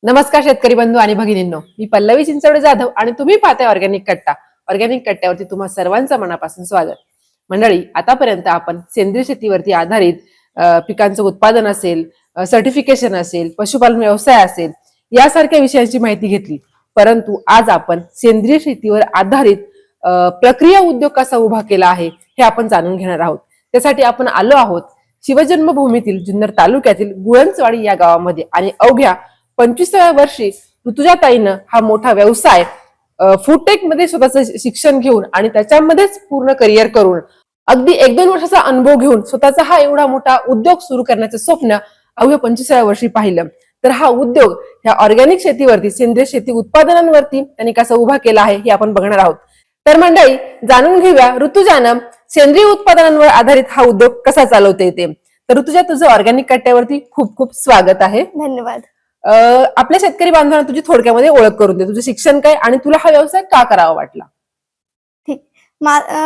नमस्कार शेतकरी बंधू आणि भगिनींनो, मी पल्लवी चिंचवडे जाधव आणि तुम्ही पाहताय ऑर्गॅनिक कट्टा. ऑर्गॅनिक कट्ट्यावरती तुम्हा सर्वांचं मनापासून स्वागत. मंडळी, आतापर्यंत आपण सेंद्रिय शेतीवरती आधारित पिकांचं उत्पादन असेल, सर्टिफिकेशन असेल, पशुपालन व्यवसाय असेल, यासारख्या विषयांची माहिती घेतली. परंतु आज आपण सेंद्रिय शेतीवर आधारित प्रक्रिया उद्योग कसा उभा केला आहे हे आपण जाणून घेणार आहोत. त्यासाठी आपण आलो आहोत शिवजन्मभूमीतील जुन्नर तालुक्यातील गुळंचवाडी या गावामध्ये आणि अवघ्या 25व्या वर्षी ऋतुजाताईनं हा मोठा व्यवसाय फूडटेक मध्ये स्वतःचं शिक्षण घेऊन आणि त्याच्यामध्येच पूर्ण करिअर करून अगदी 1-2 वर्षाचा अनुभव घेऊन स्वतःचा हा एवढा मोठा उद्योग सुरू करण्याचं स्वप्न अवघ्या 25व्या वर्षी पाहिलं. तर हा उद्योग ह्या ऑर्गॅनिक शेतीवरती, सेंद्रिय शेती उत्पादनांवरती त्यांनी कसा उभा केला आहे हे आपण बघणार आहोत. तर मंडळी, जाणून घेऊया ऋतुजानं सेंद्रिय उत्पादनांवर आधारित हा उद्योग कसा चालवता येते. तर ऋतुजा, तुझं ऑर्गॅनिक कट्ट्यावरती खूप खूप स्वागत आहे. धन्यवाद. आपल्या शेतकरी बांधवांना तुझी थोडक्यामध्ये ओळख करून दे. तुझं शिक्षण काय आणि तुला हा व्यवसाय का करावा वाटला? ठीक.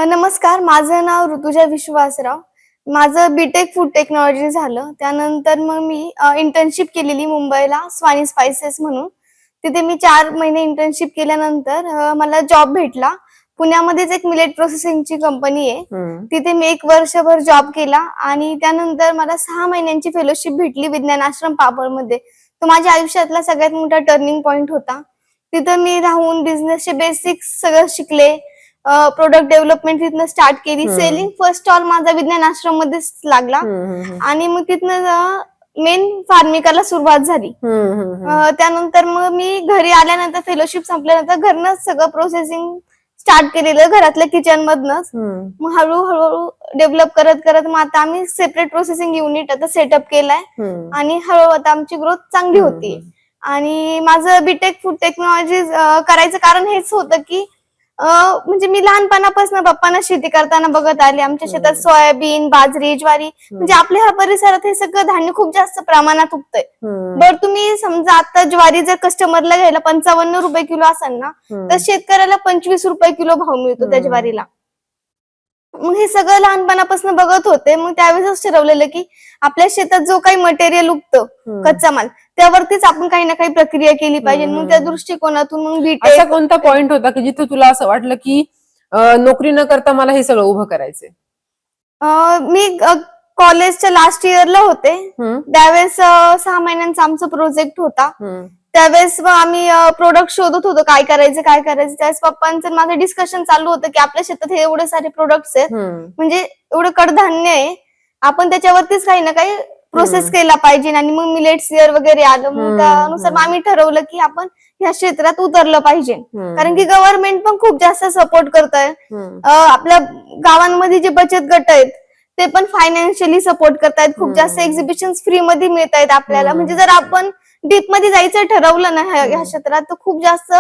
नमस्कार, माझं नाव ऋतुजा विश्वासराव. माझं बीटेक फूड टेक्नॉलॉजी झालं. त्यानंतर मग मी इंटर्नशिप केलेली मुंबईला स्वानी स्पाइसेस म्हणून. तिथे मी 4 महिने इंटर्नशिप केल्यानंतर मला जॉब भेटला. पुण्यामध्येच एक मिलेट प्रोसेसिंगची कंपनी आहे. तिथे मी 1 वर्षभर जॉब केला आणि त्यानंतर मला 6 महिन्यांची फेलोशिप भेटली विज्ञान आश्रम पापडमध्ये. तो माझ्या आयुष्यातला सगळ्यात मोठा टर्निंग पॉइंट होता. तिथं मी राहून बिझनेसचे बेसिक्स सगळं शिकले. प्रोडक्ट डेव्हलपमेंट तिथनं स्टार्ट केली. सेलिंग फर्स्ट स्टॉल माझा विज्ञान आश्रम मध्येच लागला आणि मग तिथनं मेन फार्मिकाला सुरुवात झाली. त्यानंतर मग मी घरी आल्यानंतर फेलोशिप संपल्यानंतर घरनंच सगळं प्रोसेसिंग स्टार्ट केलेलं, घरातल्या किचन मधनच. मग हळूहळू डेव्हलप करत करत मग आता आम्ही सेपरेट प्रोसेसिंग युनिट आता सेटअप केलाय आणि हळूहळू आता आमची ग्रोथ चांगली होती. आणि माझं बीटेक फूड टेक्नॉलॉजी करायचं कारण हेच होतं की म्हणजे मी लहानपणापासून पप्पांना शेती करताना बघत आले. आमच्या शेतात सोयाबीन, बाजरी, ज्वारी, म्हणजे आपल्या ह्या परिसरात हे सगळं धान्य खूप जास्त प्रमाणात उगतंय. बरं, तुम्ही समजा आता ज्वारी जर कस्टमरला घ्यायला 55 रुपये किलो असेल ना, तर शेतकऱ्याला 25 रुपये किलो भाव मिळतो त्या ज्वारीला. मग हे सगळं लहानपणापासून बघत होते. मग त्यावेळेस ठरवलेलं की आपल्या शेतात जो काही मटेरियल उगतं, कच्चा माल, त्यावरतीच आपण काही ना काही प्रक्रिया केली पाहिजे. मग त्या दृष्टिकोनातून मग बीटेक. असा कोणता पॉइंट होता की जिथे तुला असं वाटलं की नोकरी न करता मला हे सगळं उभं करायचंय? मी कॉलेजच्या लास्ट इयरला होते. त्यावेळेस 6 महिन्यांचा आमचा प्रोजेक्ट होता. त्यावेळेस आम्ही प्रोडक्ट शोधत होतो काय करायचं. त्यावेळेस पप्पांचं माझं डिस्कशन चालू होतं की आपल्या शेतात हे एवढे सारे प्रोडक्ट्स आहेत, म्हणजे एवढं कडधान्य आहे, आपण त्याच्यावरतीच काही ना काही प्रोसेस केला पाहिजे. आणि मग मिलेट्स इयर वगैरे आलं. मग त्यानुसार आम्ही ठरवलं की आपण ह्या क्षेत्रात उतरलं पाहिजे. कारण की गव्हर्नमेंट पण खूप जास्त सपोर्ट करत आहे. आपल्या गावांमध्ये जे बचत गट आहेत ते पण फायनान्शियली सपोर्ट करतायत. खूप जास्त एक्झिबिशन फ्री मध्ये मिळत आहेत आपल्याला. म्हणजे जर आपण डीप मध्ये जायचं ठरवलं ना ह्या क्षेत्रात, तर खूप जास्त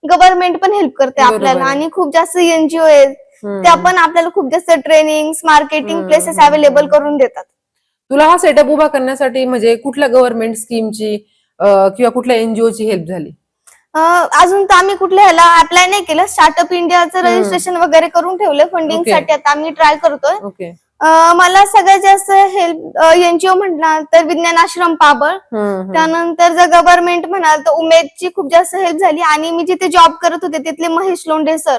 गव्हर्नमेंट पण हेल्प करते आपल्याला. आणि खूप जास्त एनजीओ आहेत, त्या पण आपल्याला खूप जास्त ट्रेनिंग, मार्केटिंग प्लेसेस अवेलेबल करून देतात. तुला हा सेटअप उभा करण्यासाठी म्हणजे कुठल्या गव्हर्नमेंट स्कीमची किंवा कुठल्या एनजीओची हेल्प झाली? अजून तर आम्ही कुठल्या ह्याला अप्लाय नाही केलं. स्टार्टअप इंडियाचं रजिस्ट्रेशन वगैरे करून ठेवलंय. फंडिंगसाठी आता आम्ही ट्राय करतोय. मला सगळ्यात जास्त हेल्प एनजीओ म्हटलं तर विज्ञान आश्रम पाबळ, त्यानंतर जर गव्हर्नमेंट म्हणाल तर उमेदची खूप जास्त हेल्प झाली. आणि मी जिथे जॉब करत होते तिथले महेश लोंढे सर,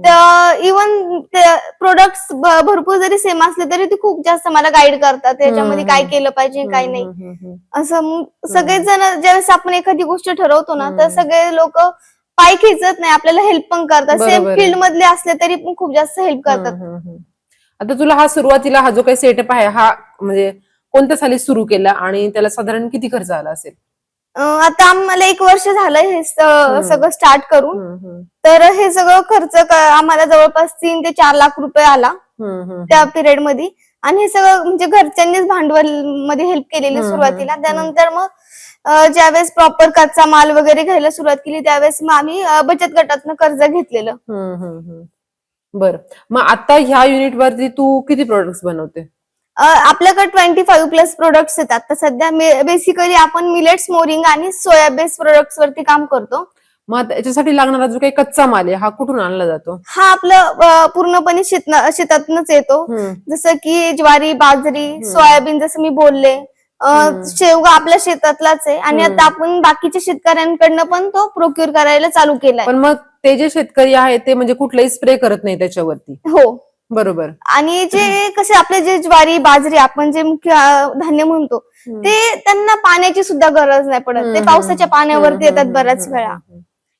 तर इव्हन प्रोडक्ट्स भरपूर जरी सेम असले तरी ते खूप जास्त मला गाईड करतात त्याच्यामध्ये काय केलं पाहिजे काय नाही असं. सगळेच जण ज्यावेळेस आपण एखादी गोष्ट ठरवतो ना, तर सगळे लोक पाय खेचत नाही, आपल्याला हेल्प पण करतात. सेम फील्ड मधले असले तरी पण खूप जास्त हेल्प करतात. आता तुला हा सुरुवातीला हा जो काही सेटअप आहे हा म्हणजे कोणत्या साली सुरू केला आणि त्याला साधारण किती खर्च आला असेल? आता आम्हाला 1 वर्ष झालंय हे सगळं स्टार्ट करून. तर हे सगळं खर्च आम्हाला जवळपास 3 ते 4 लाख रुपये आला त्या पिरियड मध्ये. आणि हे सगळं म्हणजे घरच्यांनीच भांडवल मध्ये हेल्प केलेली सुरुवातीला. त्यानंतर मग ज्यावेळेस प्रॉपर कच्चा माल वगैरे घ्यायला सुरुवात केली त्यावेळेस मग आम्ही बचत गटातनं कर्ज घेतलेलं. बर, मग आता ह्या युनिट वरती तू किती प्रोडक्ट्स बनवते? आपल्याकडे 25+ प्रोडक्ट्स आहेत आता सध्या. बेसिकली आपण मिलेट्स, मोरिंगा आणि सोया बेस प्रोडक्ट्स वरती काम करतो. मग याच्यासाठी लागणारा जो काही कच्चा माल आहे हा कुठून आणला जातो? हा आपलं पूर्णपणे शेतातनच येतो. जसं की ज्वारी, बाजरी, सोयाबीन जसं मी बोलले, शेवगा आपल्या शेतातलाच आहे आणि आता आपण बाकीच्या शेतकऱ्यांकडनं पण तो प्रोक्यूर करायला चालू केलाय. पण मग ते जे शेतकरी आहेत ते म्हणजे कुठलाही स्प्रे करत नाही त्याच्यावरती. हो. बरोबर. आणि जे कसे आपले जे ज्वारी बाजरी आपण जे मुख्य धान्य म्हणतो ते त्यांना पाण्याची सुद्धा गरज नाही पडत. ते पावसाच्या पाण्यावरती येतात बऱ्याच वेळा.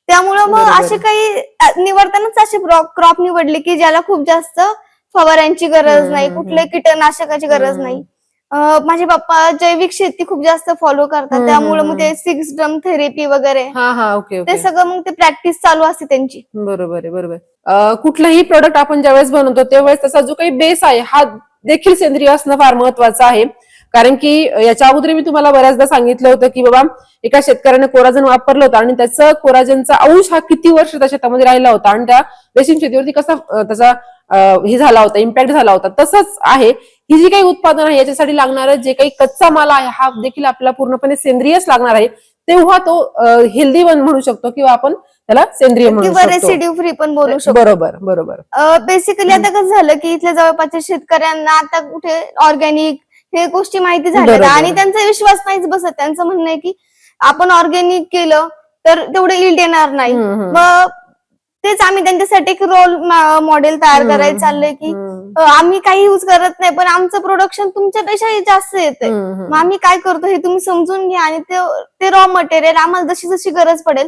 त्यामुळं मग असे काही निवडतानाच असे क्रॉप निवडले की ज्याला खूप जास्त फवाऱ्यांची गरज नाही, कुठल्याही कीटकनाशकाची गरज नाही. माझे पप्पा जैविक शेती खूप जास्त फॉलो करतात, त्यामुळे मग ते 6 ड्रम थेरपी वगैरे ओके ते सगळं मग ते प्रॅक्टिस चालू असते त्यांची. बरोबर आहे, बरोबर. कुठलाही प्रोडक्ट आपण ज्यावेळेस बनवतो त्यावेळेस त्याचा जो काही बेस आहे हा देखील सेंद्रिय असणं फार महत्वाचं आहे. कारण की याच्या अगोदर मी तुम्हाला बऱ्याचदा सांगितलं होतं की बाबा एका शेतकऱ्याने कोराजन वापरलं होतं आणि त्याचं कोराजनचा अंश हा किती वर्ष त्या शेतामध्ये राहिला होता आणि त्या रेशीम शेतीवरती कसा त्याचा हे झाला होता, इम्पॅक्ट झाला होता. तसंच आहे ही जी काही उत्पादन आहे याच्यासाठी लागणारं जे काही कच्चा माल आहे हा देखील आपल्याला पूर्णपणे सेंद्रियच लागणार आहे. तेव्हा तो हेल्दी म्हणू शकतो किंवा आपण त्याला सेंद्रिय म्हणू किंवा शकतो. रेसिड्यू फ्री पण बोलू शकतो. बरोबर बरोबर. बेसिकली आता कसं झालं की इथल्या जवळपासच्या शेतकऱ्यांना आता कुठे ऑर्गॅनिक हे गोष्टी माहिती झाल्या आणि त्यांचा विश्वास नाहीच बसत. त्यांचं म्हणणं आहे की आपण ऑर्गॅनिक केलं तर तेवढं इल्ड येणार नाही. मग तेच आम्ही त्यांच्यासाठी एक रोल मॉडेल तयार करायला चाललंय की आम्ही काही युज करत नाही पण आमचं प्रोडक्शन तुमच्यापेक्षाही जास्त येतंय. मग आम्ही काय करतो हे तुम्ही समजून घ्या आणि ते रॉ मटेरियल आम्हाला जशी जशी गरज पडेल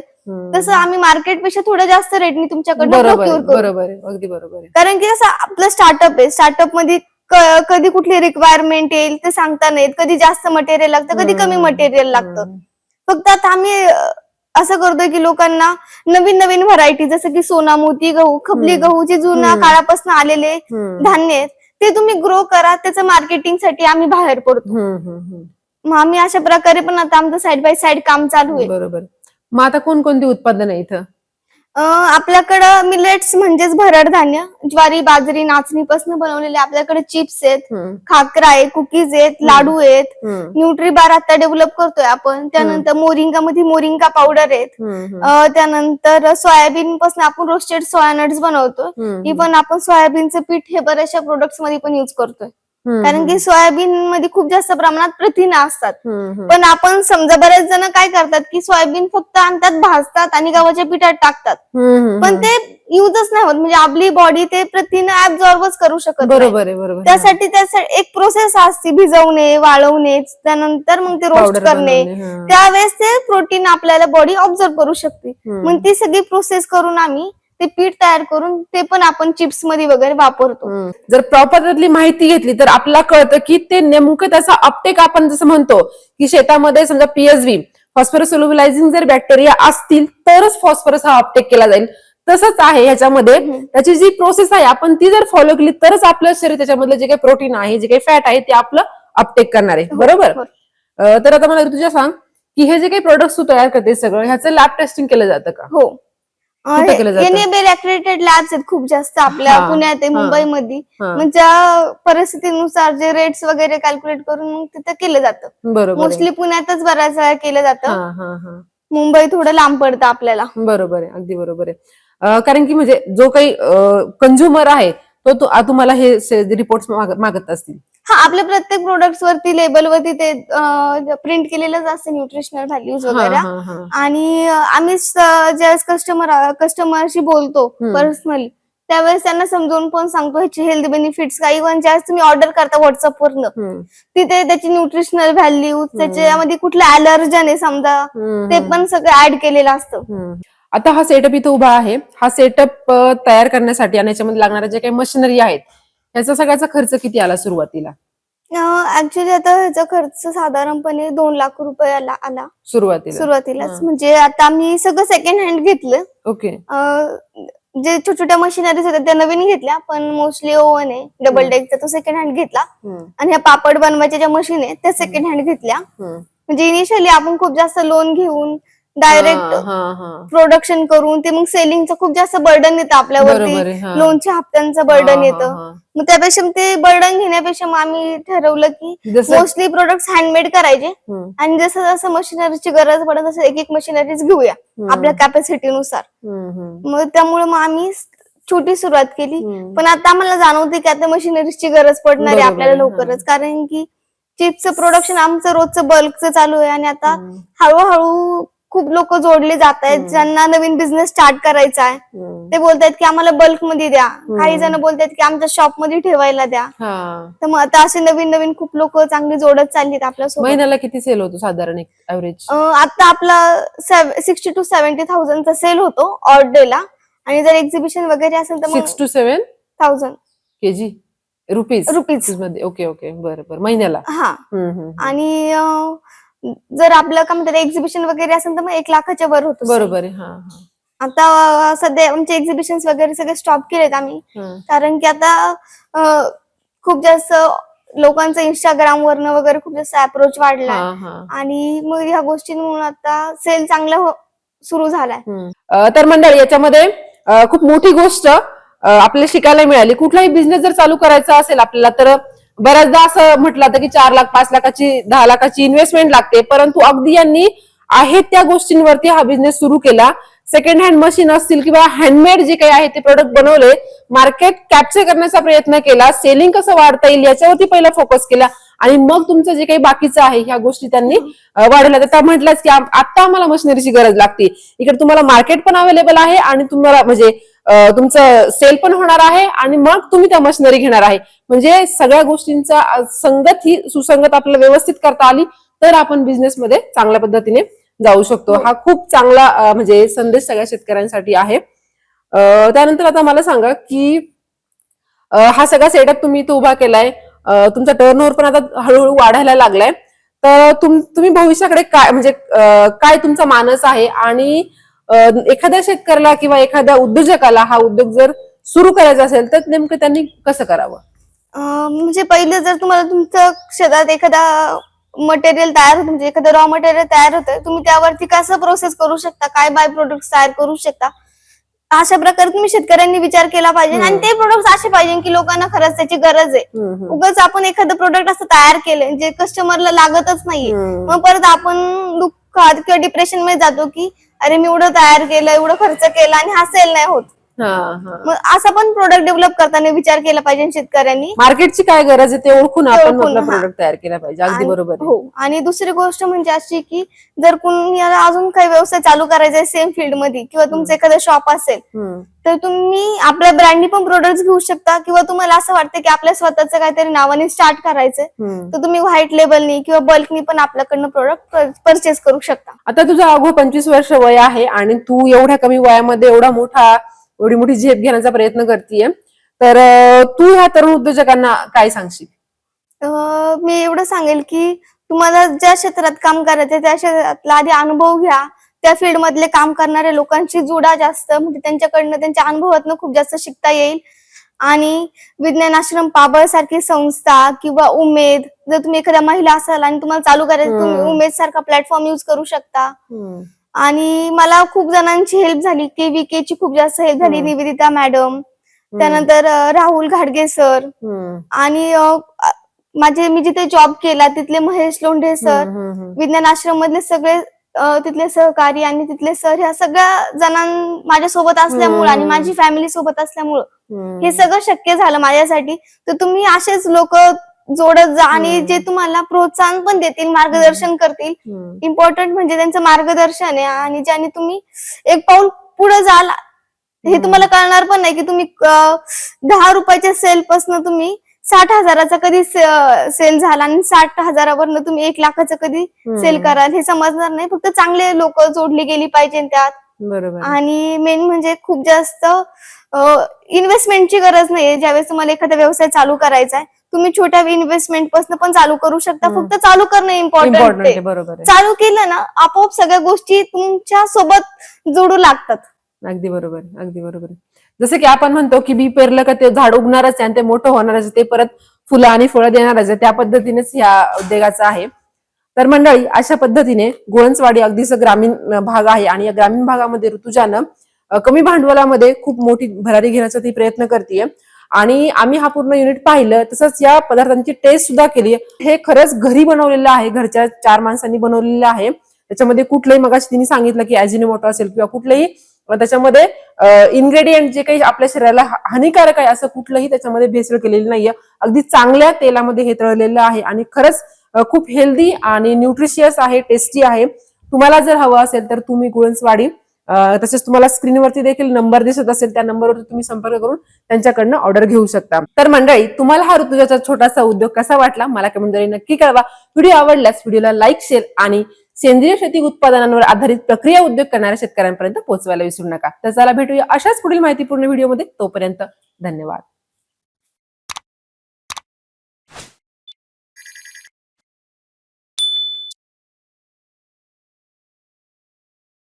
तसं आम्ही मार्केटपेक्षा थोडं जास्त रेटनी तुमच्याकडनं प्रोक्यूर करू. बरोबर आहे, अगदी बरोबर आहे. कारण की कसं आपलं स्टार्टअप आहे, स्टार्टअप मध्ये कधी कुठली रिक्वायरमेंट येईल ते सांगता नाहीत. कधी जास्त मटेरियल लागतं, कधी कमी मटेरियल लागतं. फक्त आता आम्ही असं करतोय की लोकांना नवीन नवीन व्हरायटी जसं की सोना मोती गहू, खपली गहू जे जुन्या काळापासून आलेले धान्य आहेत ते तुम्ही ग्रो करा, त्याचं मार्केटिंगसाठी आम्ही बाहेर पडतो. मग आम्ही अशा प्रकारे पण आता आमचं साइड बाय साइड काम चालू आहे. बरोबर. मग आता कोणकोणती उत्पादन आहे इथं? आपल्याकडं मिलेट्स म्हणजेच भरड धान्य, ज्वारी बाजरी नाचणीपासून बनवलेले आपल्याकडे चिप्स आहेत, खाकरा आहे, कुकीज आहेत, लाडू आहेत, न्यूट्री बार आता डेव्हलप करतोय आपण. त्यानंतर मोरिंगा मध्ये मोरिंगा पावडर आहेत. त्यानंतर सोयाबीन पासून आपण रोस्टेड सोया नट्स बनवतोय. इव्हन आपण सोयाबीनचं पीठ हे बऱ्याचशा प्रोडक्ट्स मध्ये पण युज करतोय. कारण की सोयाबीन मध्ये खूप जास्त प्रमाणात प्रथिनं असतात. पण आपण समजा बरेच जण काय करतात की सोयाबीन फक्त आणतात, भाजतात आणि गव्हाच्या पिठात टाकतात. पण ते युजच नाही होत, म्हणजे आपली बॉडी ते प्रथिनं ऍब्झॉर्बच करू शकत नाही. बरोबर आहे, बरोबर. त्यासाठी एक प्रोसेस असते, भिजवणे, वाळवणे, त्यानंतर मग ते रोस्ट करणे. त्यावेळेस ते प्रोटीन आपल्याला बॉडी ऑब्झर्व करू शकते. मग ती सगळी प्रोसेस करून आम्ही ते पीठ तयार करून ते पण आपण चिप्स मध्ये वगैरे वापरतो. जर प्रॉपर त्यातली माहिती घेतली तर आपल्याला कळतं की ते नेमकं त्याचा अपटेक आपण जसं म्हणतो की शेतामध्ये समजा पीएसव्ही फॉस्फरस सोल्युबलायझिंग जर बॅक्टेरिया असतील तरच फॉस्फरस हा अपटेक केला जाईल. तसंच आहे ह्याच्यामध्ये त्याची जी प्रोसेस आहे आपण ती जर फॉलो केली तरच आपलं शरीर त्याच्यामधलं जे काही प्रोटीन आहे जे काही फॅट आहे ते आपलं अपटेक करणार आहे. बरोबर. तर आता मला तुझ्या सांग की हे जे काही प्रोडक्ट्स तू तयार करते सगळं ह्याचं लॅब टेस्टिंग केलं जातं का? हो. एनएबीएल अक्रेडिटेड लॅब्स आहेत खूप जास्त आपल्या पुण्यात आहे, मुंबईमध्ये. मग ज्या परिस्थितीनुसार जे रेट्स वगैरे कॅल्क्युलेट करून मग तिथं केलं जातं. मोस्टली पुण्यातच बऱ्याच वेळा केलं जातं. मुंबई थोडं लांब पडतं आपल्याला. बरोबर आहे, अगदी बरोबर आहे. कारण की म्हणजे जो काही कंझ्युमर आहे तो तुम्हाला हे रिपोर्ट मागत असतील. हा, आपल्या प्रत्येक प्रोडक्ट्स वरती लेबल वरती ते प्रिंट केलेलंच असतं न्यूट्रिशनल व्हॅल्यूज वगैरे. आणि आम्ही ज्यावेळेस कस्टमरशी बोलतो पर्सनली त्यावेळेस त्यांना समजावून पण सांगतो ह्याचे हेल्थ बेनिफिट्स काही. इव्हन ज्यावेळेस तुम्ही ऑर्डर करता व्हॉट्सअप वरनं तिथे त्याची न्यूट्रिशनल व्हॅल्यू, त्याच्यामध्ये कुठलं अलर्जन आहे समजा ते पण सगळं ऍड केलेलं असतं. आता हा सेटअप इथं उभा आहे. हा सेटअप तयार करण्यासाठी आणि याच्यामध्ये लागणाऱ्या जे काही मशिनरी आहेत याचा सगळ्याचा खर्च किती आला सुरुवातीला? ऍक्च्युली आता ह्याचा खर्च साधारणपणे 2 लाख रुपये आला सुरुवातीलाच. म्हणजे आता आम्ही सगळं सेकंड हँड घेतलं. ओके. जे छोट्या मशिनरीज होत्या त्या नवीन घेतल्या, पण मोस्टली ओव्हन आहे डबल डेकचा तो सेकंड हँड घेतला. आणि ह्या पापड बनवायच्या ज्या मशीन आहेत त्या सेकंड हँड घेतल्या. म्हणजे इनिशियली आपण खूप जास्त लोन घेऊन डायरेक्ट प्रोडक्शन करून ते मग सेलिंगचं खूप जास्त बर्डन येतं आपल्यावरती, लोनच्या हप्त्यांचं बर्डन येतं. मग त्यापेक्षा ते बर्डन घेण्यापेक्षा मग आम्ही ठरवलं की मोस्टली प्रोडक्ट्स हँडमेड करायचे आणि जसं जसं मशिनरीची गरज पडत तसं एक मशिनरीज घेऊया आपल्या कॅपॅसिटीनुसार. मग त्यामुळे मग आम्ही छोटी सुरुवात केली. पण आता आम्हाला जाणवते की आता मशिनरीजची गरज पडणार आहे आपल्याला लवकरच. कारण की चिप्सचं प्रोडक्शन आमचं रोजचं बल्कचं चालू आहे आणि आता हम्म. हळूहळू खूप लोक जोडले जात आहेत ज्यांना नवीन बिझनेस स्टार्ट करायचा आहे. ते बोलतायत की आम्हाला बल्क मध्ये द्या. काही जण बोलतायत की आमच्या शॉप मध्ये ठेवायला द्या. हा. तर मग आता असे नवीन नवीन खूप लोक चांगली जोडत चाललीत आपल्यासोबत. महिन्याला किती सेल होतो साधारण एक ऍव्हरेज? आता आपला 60 to 70,000 चा सेल होतो ऑड डे ला. आणि जर एक्झिबिशन वगैरे असेल तर मग 6 to 7 1000 kg रुपीज रुपीज मध्ये. ओके ओके, बरं बरं, महिन्याला. हा. हम्म, हम्म. आणि जर आपलं काय म्हणतात एक्झिबिशन वगैरे असेल तर मग 1 लाखाच्या वर होतो sale. बरोबर आहे. हा हा. आता सध्या आमचे एक्झिबिशन वगैरे सगळे स्टॉप केलेत आम्ही. हा. कारण की आता खूप जास्त लोकांचं इंस्टाग्राम वरनं वगैरे खूप जास्त अप्रोच वाढलाय. हा, हा. आणि मग ह्या गोष्टींमुळे आता सेल चांगला सुरू झालाय. तर मंडळी, याच्यामध्ये खूप मोठी गोष्ट आपल्याला शिकायला मिळाली. कुठलाही बिझनेस जर चालू करायचा असेल आपल्याला, तर बऱ्याचदा असं म्हटलं जातं की 4 लाख 5 लाखाची 10 लाखाची इन्व्हेस्टमेंट लागते, परंतु अगदी यांनी आहेत त्या गोष्टींवरती हा बिझनेस सुरू केला. सेकंड हँड मशीन असतील किंवा हँडमेड जे काही आहे ते प्रोडक्ट बनवले, मार्केट कॅप्चर करण्याचा प्रयत्न केला, सेलिंग कसं वाढता येईल याच्यावरती पहिला फोकस केला आणि मग तुमचं जे काही बाकीचं आहे ह्या गोष्टी त्यांनी वाढवल्या. तर त्या म्हटल्याच की आता आम्हाला मशिनरीची गरज लागते. इकडे तुम्हाला मार्केट पण अवेलेबल आहे आणि तुम्हाला म्हणजे तुमचं सेल पण होणार आहे आणि मग तुम्ही त्या मशिनरी घेणार आहे. म्हणजे सगळ्या गोष्टींचा संगत ही सुसंगत आपल्याला व्यवस्थित करता आली तर आपण बिझनेस मध्ये चांगल्या पद्धतीने जाऊ शकतो. हा खूप चांगला म्हणजे संदेश सगळ्या शेतकऱ्यांसाठी आहे. त्यानंतर आता मला सांगा की हा सगळा सेटअप तुम्ही इथं उभा केलाय, तुमचा टर्नओव्हर पण आता हळूहळू वाढायला लागलाय, तर तुम्ही भविष्याकडे काय म्हणजे काय तुमचा मानस आहे आणि एखाद्या शेतकऱ्याला किंवा एखाद्या उद्योजकाला हा उद्योग जर सुरू करायचा असेल तर नेमकं त्यांनी कसं करावं? म्हणजे पहिले जर तुम्हाला तुमच्या शेतात एखादा मटेरियल तयार होतं, म्हणजे एखादं रॉ मटेरियल तयार होतं, तुम्ही त्यावरती कसं प्रोसेस करू शकता, काय बाय प्रोडक्ट तयार करू शकता, अशा प्रकारे तुम्ही शेतकऱ्यांनी विचार केला पाहिजे. आणि ते प्रोडक्ट असे पाहिजे की लोकांना खरंच त्याची गरज आहे. उगाच आपण एखादं प्रोडक्ट असं तयार केलंय जे कस्टमरला लागतच नाहीये, मग परत आपण दुःखात किंवा डिप्रेशन मध्ये जातो की अरे मी एवढं तयार केलं, एवढं खर्च केला आणि हा सेल नाही होत. मग असं पण प्रोडक्ट डेव्हलप करताना विचार केला पाहिजे शेतकऱ्यांनी. मार्केटची काय गरज आहे ते ओळखून आपण आपला हा. प्रोडक्ट तयार केला पाहिजे. अगदी बरोबर आहे. हो. आणि दुसरी गोष्ट म्हणजे अशी की जर कुणी अजून काही व्यवसाय चालू करायचा आहे सेम फील्ड मध्ये किंवा तुमचं एखादं शॉप असेल तर तुम्ही आपल्या ब्रँडनी पण प्रोडक्ट घेऊ शकता. किंवा तुम्हाला असं वाटतं की आपल्या स्वतःचं काहीतरी नावाने स्टार्ट करायचंय तर तुम्ही व्हाईट लेबलनी किंवा बल्कनी पण आपल्याकडनं प्रोडक्ट परचेस करू शकता. आता तुझं अगो 25 वर्ष वय आहे आणि तू एवढ्या कमी वयामध्ये एवढी मोठी झेप घेण्याचा प्रयत्न करतेय, तर तू ह्या तरुण उद्योजकांना काय सांगशील? मी एवढं सांगेल की तुम्हाला ज्या क्षेत्रात काम करायचंय त्या क्षेत्रातला आधी अनुभव घ्या. त्या फील्ड मधले काम करणाऱ्या लोकांशी जुडा जास्त, म्हणजे त्यांच्याकडनं त्यांच्या अनुभवातनं खूप जास्त शिकता येईल. आणि विज्ञान आश्रम पाबळ सारखी संस्था किंवा उमेद, जर तुम्ही एखाद्या महिला असाल आणि तुम्हाला चालू करायचं तुम्ही उमेद सारखा प्लॅटफॉर्म युज करू शकता. आणि मला खूप जणांची हेल्प झाली, KVK ची खूप जास्त हेल्प झाली, निवेदिता मॅडम, त्यानंतर राहुल घाडगे सर, आणि मी जिथे जॉब केला तिथले महेश लोंढे सर, विज्ञान आश्रम मधले सगळे तिथले सहकारी आणि तिथले सर, ह्या सगळ्या जणां माझ्या सोबत असल्यामुळे आणि माझी फॅमिली सोबत असल्यामुळं हे सगळं शक्य झालं माझ्यासाठी. तर तुम्ही असेच लोक जोडत जा आणि जे तुम्हाला प्रोत्साहन पण देतील, मार्गदर्शन करतील. इम्पॉर्टंट म्हणजे त्यांचं मार्गदर्शन आहे. आणि ज्याने तुम्ही एक पाऊल पुढे जाल हे तुम्हाला कळणार पण नाही की तुम्ही 10 रुपयाच्या सेल पासून तुम्ही 60,000चा कधी सेल झाला आणि 60,000वरनं तुम्ही 1 लाखाचं कधी सेल कराल हे समजणार नाही. फक्त चांगले लोक जोडली गेली पाहिजे त्यात. बरोबर. आणि मेन म्हणजे खूप जास्त इन्व्हेस्टमेंटची गरज नाहीये. ज्यावेळेस तुम्हाला एखादा व्यवसाय चालू करायचा आहे तुम्ही छोट्या इन्व्हेस्टमेंट पासून पण चालू करू शकता. फक्त चालू करणं इम्पॉर्टंट आहे. चालू केलं ना आपोआप सगळ्या गोष्टी तुमच्या सोबत जोडू लागतात. अगदी बरोबर, अगदी बरोबर. जसं की आपण म्हणतो की बी पेरलं का ते झाड उगणारच आहे आणि ते मोठं होणारच, ते परत फुलं आणि फळं देणारच आहे, त्या पद्धतीनेच ह्या उद्योगाचा आहे. तर अशा पद्धतीने गुळंचवाडी अगदीच ग्रामीण भाग आहे आणि या ग्रामीण भागामध्ये ऋतुजानं कमी भांडवलामध्ये खूप मोठी भरारी घेण्याचा ती प्रयत्न करते. आणि आम्ही हा पूर्ण युनिट पाहिलं, तसंच या पदार्थांची टेस्ट सुद्धा केली. हे खरंच घरी बनवलेलं आहे, घरच्या 4 माणसांनी बनवलेलं आहे. त्याच्यामध्ये कुठलंही, मगाशी तिने सांगितलं की अजिनोमोटो असेल किंवा कुठलंही त्याच्यामध्ये इन्ग्रेडियंट जे काही आपल्या शरीराला हानिकारक आहे असं कुठलंही त्याच्यामध्ये भेसळ केलेलं नाहीये. अगदी चांगल्या तेलामध्ये हे तळलेलं आहे आणि खरंच खूप हेल्दी आणि न्यूट्रिशियस आहे, टेस्टी आहे. तुम्हाला जर हवं असेल तर तुम्ही गुळणस्वाडी तसेच तुम्हाला स्क्रीनवरती देखील नंबर दिसत असेल, त्या नंबरवरती तुम्ही संपर्क करून त्यांच्याकडनं ऑर्डर घेऊ शकता. तर मंडळी, तुम्हाला हा ऋतुजाचा छोटासा उद्योग कसा वाटला मला कमेंटद्वारे नक्की कळवा. व्हिडिओ आवडल्यास व्हिडिओला लाईक, शेअर आणि सेंद्रिय शेती उत्पादनांवर आधारित प्रक्रिया उद्योग करणाऱ्या शेतकऱ्यांपर्यंत पोहोचवायला विसरू नका. तर चला भेटूया अशाच पुढील माहितीपूर्ण व्हिडिओमध्ये. तोपर्यंत धन्यवाद.